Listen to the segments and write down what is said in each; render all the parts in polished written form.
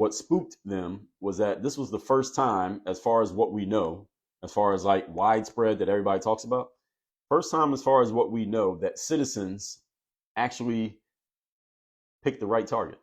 what spooked them was that this was the first time, as far as what we know, as far as like widespread that everybody talks about, first time as far as what we know that citizens actually picked the right target.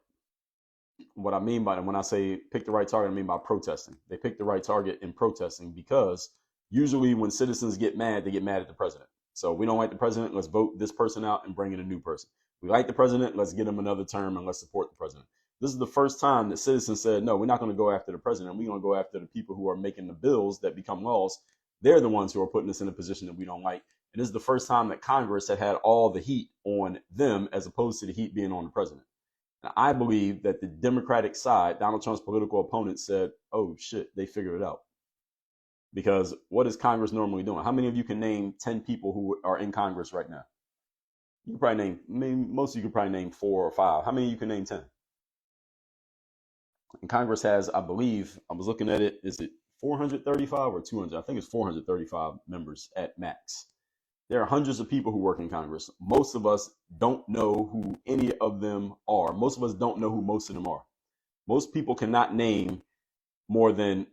What I mean by, when I say pick the right target, I mean by protesting. They picked the right target in protesting because usually when citizens get mad, they get mad at the president. So we don't like the president, let's vote this person out and bring in a new person. We like the president, let's get him another term and let's support the president. This is the first time that citizens said, no, we're not going to go after the president. We're going to go after the people who are making the bills that become laws. They're the ones who are putting us in a position that we don't like. And this is the first time that Congress had all the heat on them as opposed to the heat being on the president. Now, I believe that the Democratic side, Donald Trump's political opponents, said, oh shit, they figured it out. Because what is Congress normally doing? How many of you can name 10 people who are in Congress right now? You can probably name, maybe most of you can probably name 4 or 5. How many of you can name 10? And Congress has, I believe, I was looking at it, is it 435 or 200? I think it's 435 members at max. There are hundreds of people who work in Congress. Most of us don't know who any of them are. Most of us don't know who most of them are. Most people cannot name more than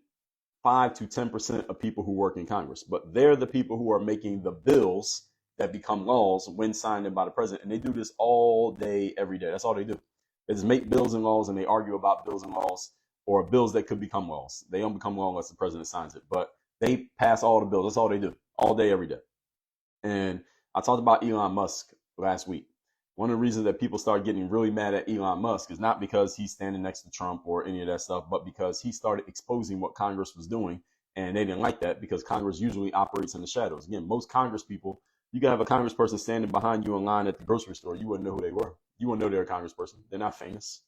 5 to 10% of people who work in Congress, but they're the people who are making the bills that become laws when signed in by the president. And they do this all day, every day. That's all they do. They just make bills and laws and they argue about bills and laws or bills that could become laws. They don't become law unless the president signs it, but they pass all the bills. That's all they do all day, every day. And I talked about Elon Musk last week. One of the reasons that people start getting really mad at Elon Musk is not because he's standing next to Trump or any of that stuff, but because he started exposing what Congress was doing. And they didn't like that because Congress usually operates in the shadows. Again, most Congress people, you can have a congressperson standing behind you in line at the grocery store. You wouldn't know who they were. You wouldn't know they're a congressperson. They're not famous.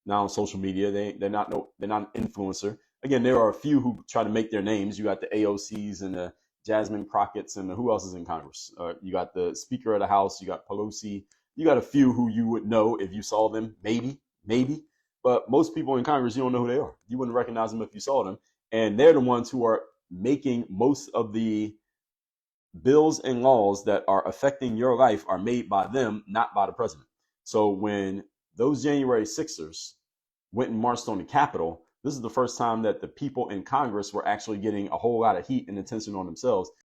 Now on social media, they're not an influencer. Again, there are a few who try to make their names. You got the AOCs and the Jasmine Crockett's and who else is in Congress? You got the Speaker of the House. You got Pelosi. You got a few who you would know if you saw them, maybe. But most people in Congress, you don't know who they are. You wouldn't recognize them if you saw them. And they're the ones who are making most of the bills and laws that are affecting your life are made by them, not by the president. So when those January 6ers went and marched on the Capitol, this is the first time that the people in Congress were actually getting a whole lot of heat and attention on themselves.